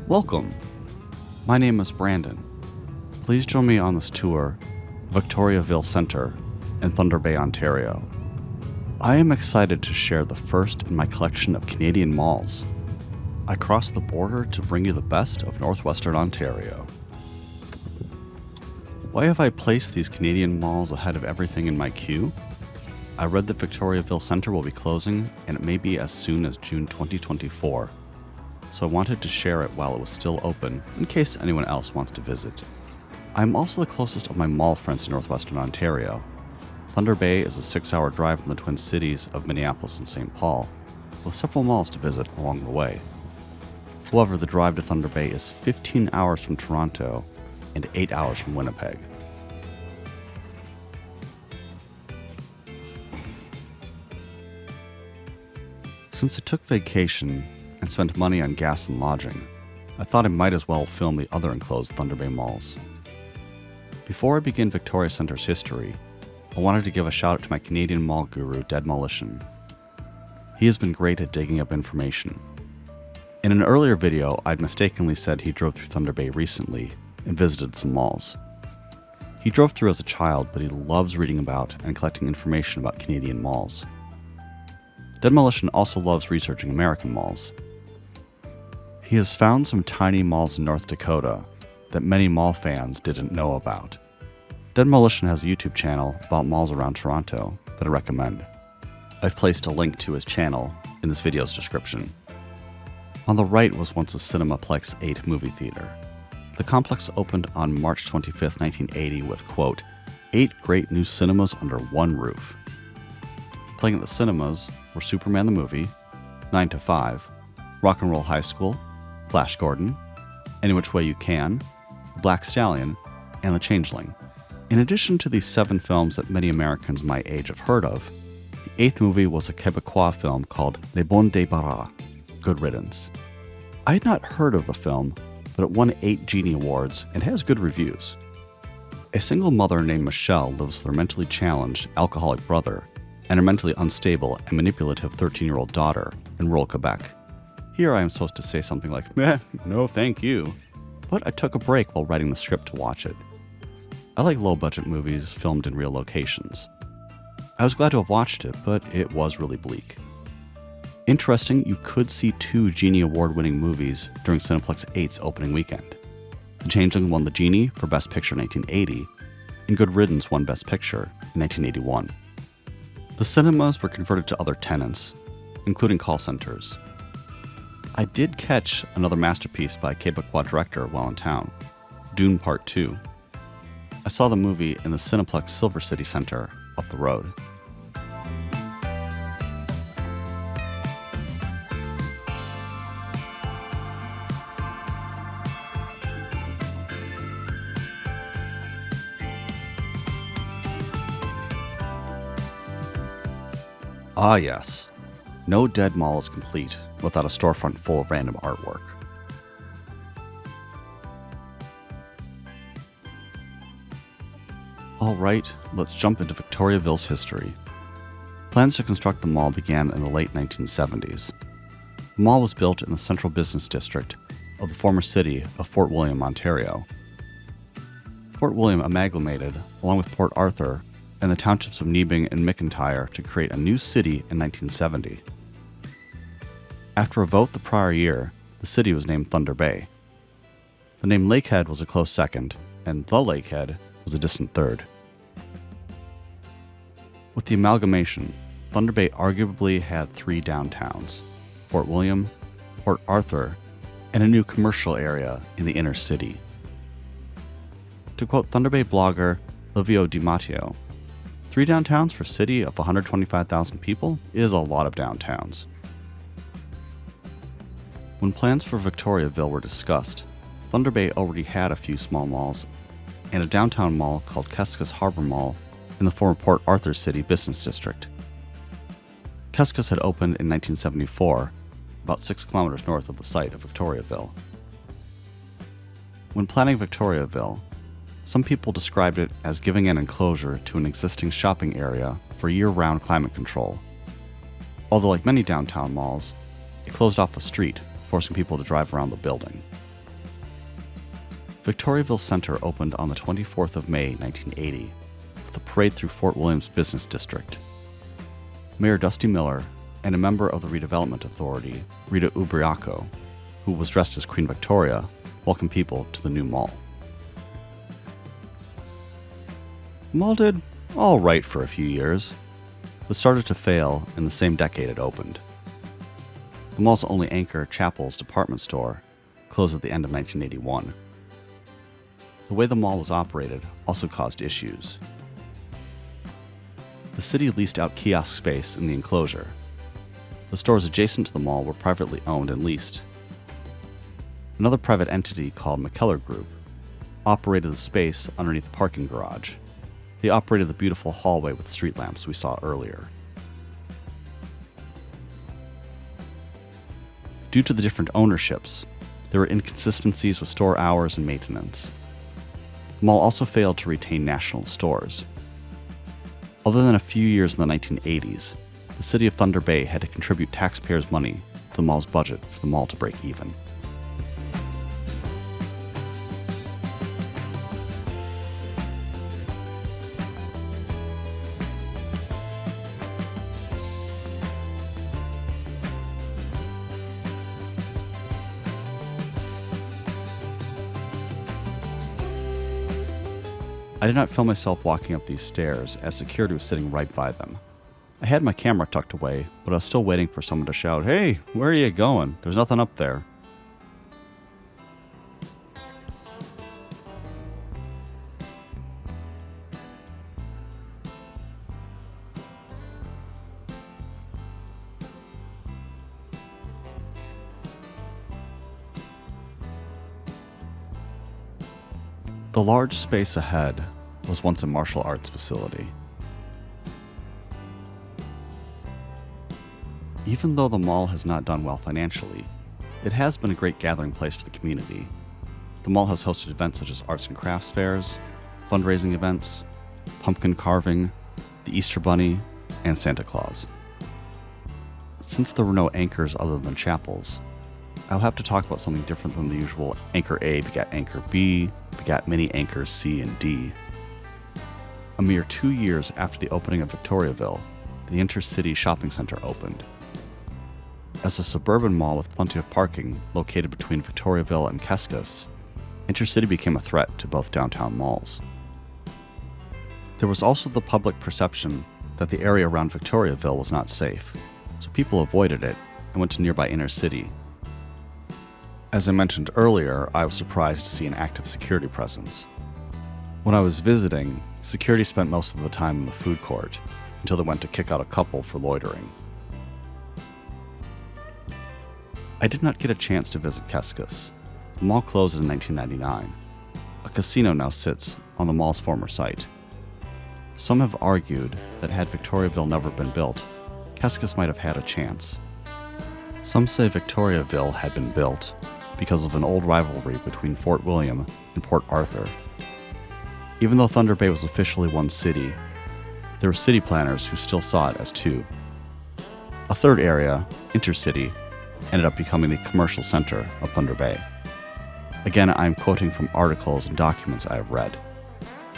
Welcome. My name is Brandon. Please join me on this tour of Victoriaville Centre in Thunder Bay, Ontario. I am excited to share the first in my collection of Canadian malls. I crossed the border to bring you the best of Northwestern Ontario. Why have I placed these Canadian malls ahead of everything in my queue? I read that Victoriaville Centre will be closing, and it may be as soon as June 2024. So I wanted to share it while it was still open, in case anyone else wants to visit. I am also the closest of my mall friends to Northwestern Ontario. Thunder Bay is a 6-hour drive from the Twin Cities of Minneapolis and St. Paul, with several malls to visit along the way. However, the drive to Thunder Bay is 15 hours from Toronto and 8 hours from Winnipeg. Since I took vacation and spent money on gas and lodging, I thought I might as well film the other enclosed Thunder Bay malls. Before I begin Victoria Centre's history, I wanted to give a shout out to my Canadian mall guru, Demolished. He has been great at digging up information. In an earlier video, I'd mistakenly said he drove through Thunder Bay recently and visited some malls. He drove through as a child, but he loves reading about and collecting information about Canadian malls. Demolished also loves researching American malls. He has found some tiny malls in North Dakota that many mall fans didn't know about. Demolished has a YouTube channel about malls around Toronto that I recommend. I've placed a link to his channel in this video's description. On the right was once a Cinemaplex 8 movie theater. The complex opened on March 25, 1980 with, quote, 8 great new cinemas under one roof. Playing at the cinemas were Superman the Movie, 9 to 5, Rock and Roll High School, Flash Gordon, Any Which Way You Can, The Black Stallion, and The Changeling. In addition to these 7 films that many Americans my age have heard of, the 8th movie was a Quebecois film called Les Bons Débarras, Good Riddance. I had not heard of the film, but it won 8 Genie Awards and has good reviews. A single mother named Michelle lives with her mentally challenged, alcoholic brother and her mentally unstable and manipulative 13-year-old daughter in rural Quebec. Here I am supposed to say something like, no thank you, but I took a break while writing the script to watch it. I like low-budget movies filmed in real locations. I was glad to have watched it, but it was really bleak. Interesting, you could see 2 Genie Award-winning movies during Cineplex 8's opening weekend. The Changeling won the Genie for Best Picture in 1980, and Good Riddance won Best Picture in 1981. The cinemas were converted to other tenants, including call centers. I did catch another masterpiece by a Quebecois director while in town, Dune Part 2. I saw the movie in the Cineplex Silver City Centre up the road. Ah yes, no dead mall is complete without a storefront full of random artwork. Alright, let's jump into Victoriaville's history. Plans to construct the mall began in the late 1970s. The mall was built in the central business district of the former city of Fort William, Ontario. Fort William amalgamated, along with Port Arthur, and the townships of Nebing and McIntyre to create a new city in 1970. After a vote the prior year, the city was named Thunder Bay. The name Lakehead was a close second, and the Lakehead was a distant third. With the amalgamation, Thunder Bay arguably had 3 downtowns: Fort William, Port Arthur, and a new commercial area in the inner city. To quote Thunder Bay blogger Livio Di Matteo, 3 downtowns for a city of 125,000 people is a lot of downtowns. When plans for Victoriaville were discussed, Thunder Bay already had a few small malls and a downtown mall called Keskus Harbor Mall in the former Port Arthur City Business District. Keskus had opened in 1974, about 6 kilometers north of the site of Victoriaville. When planning Victoriaville, some people described it as giving an enclosure to an existing shopping area for year-round climate control. Although like many downtown malls, it closed off a street, forcing people to drive around the building. Victoriaville Centre opened on the 24th of May, 1980, with a parade through Fort William's business district. Mayor Dusty Miller and a member of the Redevelopment Authority, Rita Ubriaco, who was dressed as Queen Victoria, welcomed people to the new mall. The mall did all right for a few years, but started to fail in the same decade it opened. The mall's only anchor, Chappell's department store, closed at the end of 1981. The way the mall was operated also caused issues. The city leased out kiosk space in the enclosure. The stores adjacent to the mall were privately owned and leased. Another private entity called McKellar Group operated the space underneath the parking garage. They operated the beautiful hallway with street lamps we saw earlier. Due to the different ownerships, there were inconsistencies with store hours and maintenance. The mall also failed to retain national stores. Other than a few years in the 1980s, the city of Thunder Bay had to contribute taxpayers' money to the mall's budget for the mall to break even. I did not film myself walking up these stairs, as security was sitting right by them. I had my camera tucked away, but I was still waiting for someone to shout, "Hey, where are you going? There's nothing up there." The large space ahead was once a martial arts facility. Even though the mall has not done well financially, it has been a great gathering place for the community. The mall has hosted events such as arts and crafts fairs, fundraising events, pumpkin carving, the Easter Bunny, and Santa Claus. Since there were no anchors other than Chappell's, I'll have to talk about something different than the usual Anchor A begat Anchor B, begat mini anchors C and D. A mere 2 years after the opening of Victoriaville, the Intercity Shopping Centre opened. As a suburban mall with plenty of parking located between Victoriaville and Keskus, Intercity became a threat to both downtown malls. There was also the public perception that the area around Victoriaville was not safe, so people avoided it and went to nearby Intercity. As I mentioned earlier, I was surprised to see an active security presence. When I was visiting, security spent most of the time in the food court, until they went to kick out a couple for loitering. I did not get a chance to visit Keskus. The mall closed in 1999. A casino now sits on the mall's former site. Some have argued that had Victoriaville never been built, Keskus might have had a chance. Some say Victoriaville had been built because of an old rivalry between Fort William and Port Arthur. Even though Thunder Bay was officially one city, there were city planners who still saw it as two. A third area, Intercity, ended up becoming the commercial center of Thunder Bay. Again, I am quoting from articles and documents I have read.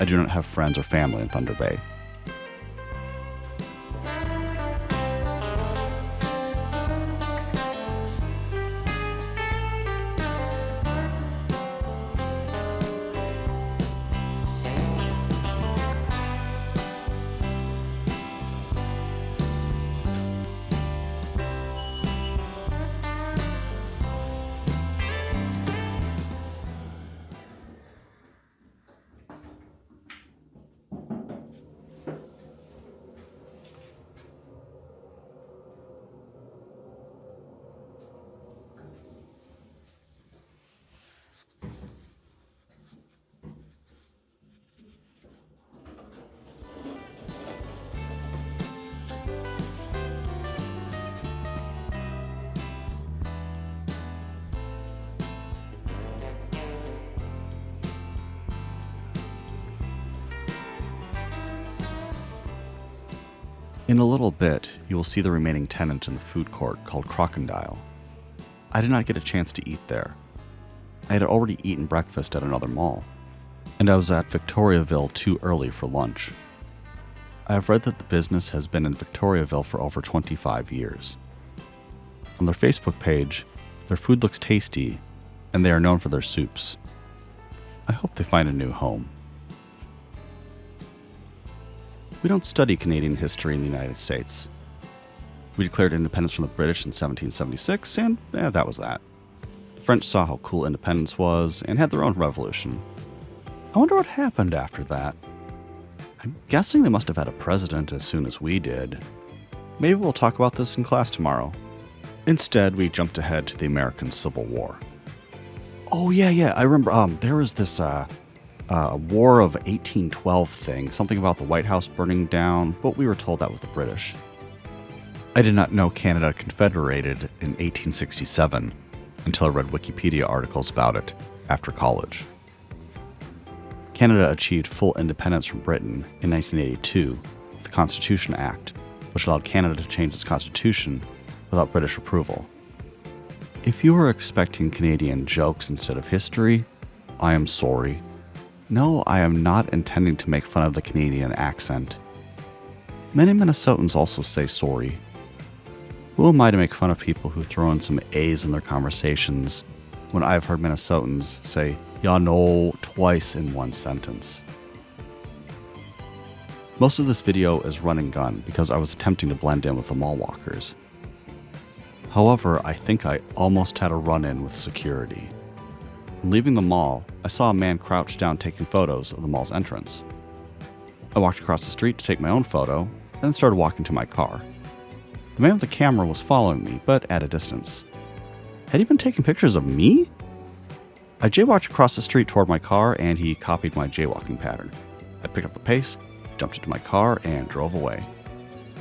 I do not have friends or family in Thunder Bay. In a little bit, you will see the remaining tenant in the food court called Crocodile. I did not get a chance to eat there. I had already eaten breakfast at another mall, and I was at Victoriaville too early for lunch. I have read that the business has been in Victoriaville for over 25 years. On their Facebook page, their food looks tasty, and they are known for their soups. I hope they find a new home. We don't study Canadian history in the United States. We declared independence from the British in 1776, and that was that. The French saw how cool independence was and had their own revolution. I wonder what happened after that. I'm guessing they must have had a president as soon as we did. Maybe we'll talk about this in class tomorrow. Instead, we jumped ahead to the American Civil War. Oh, yeah, I remember there was this War of 1812 thing, something about the White House burning down, but we were told that was the British. I did not know Canada confederated in 1867 until I read Wikipedia articles about it after college. Canada achieved full independence from Britain in 1982 with the Constitution Act, which allowed Canada to change its constitution without British approval. If you were expecting Canadian jokes instead of history, I am sorry. No, I am not intending to make fun of the Canadian accent. Many Minnesotans also say sorry. Who am I to make fun of people who throw in some A's in their conversations when I've heard Minnesotans say, "Ya know," twice in one sentence? Most of this video is run and gun because I was attempting to blend in with the mall walkers. However, I think I almost had a run-in with security. When leaving the mall, I saw a man crouched down taking photos of the mall's entrance. I walked across the street to take my own photo, and then started walking to my car. The man with the camera was following me, but at a distance. Had he been taking pictures of me? I jaywalked across the street toward my car, and he copied my jaywalking pattern. I picked up the pace, jumped into my car, and drove away.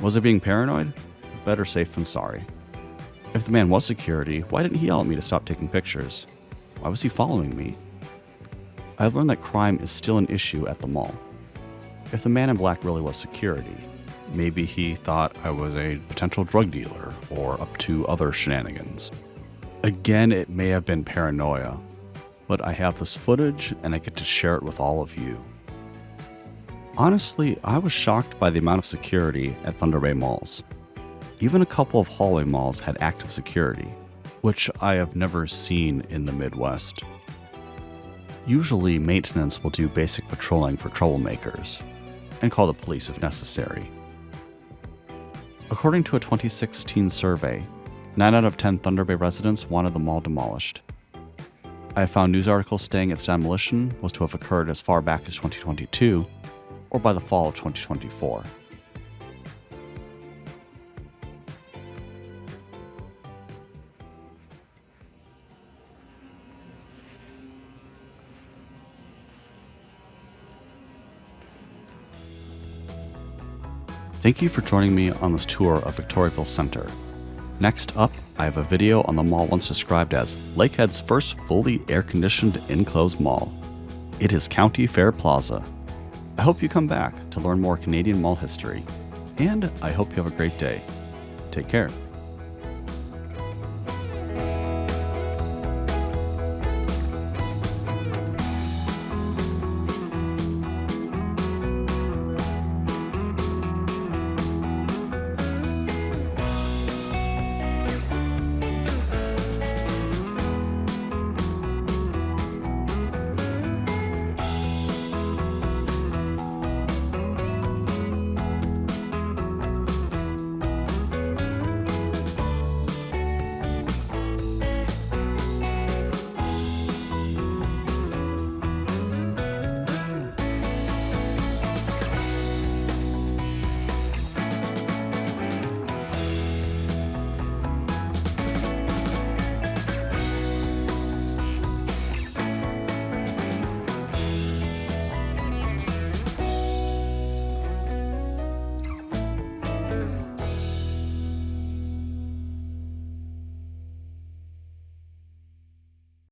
Was I being paranoid? Better safe than sorry. If the man was security, why didn't he yell at me to stop taking pictures? Why was he following me? I've learned that crime is still an issue at the mall. If the man in black really was security, maybe he thought I was a potential drug dealer or up to other shenanigans. Again, it may have been paranoia, but I have this footage and I get to share it with all of you. Honestly, I was shocked by the amount of security at Thunder Bay malls. Even a couple of hallway malls had active security, which I have never seen in the Midwest. Usually, maintenance will do basic patrolling for troublemakers and call the police if necessary. According to a 2016 survey, 9 out of 10 Thunder Bay residents wanted the mall demolished. I have found news articles stating its demolition was to have occurred as far back as 2022 or by the fall of 2024. Thank you for joining me on this tour of Victoriaville Centre. Next up, I have a video on the mall once described as Lakehead's first fully air-conditioned enclosed mall. It is County Fair Plaza. I hope you come back to learn more Canadian mall history, and I hope you have a great day. Take care.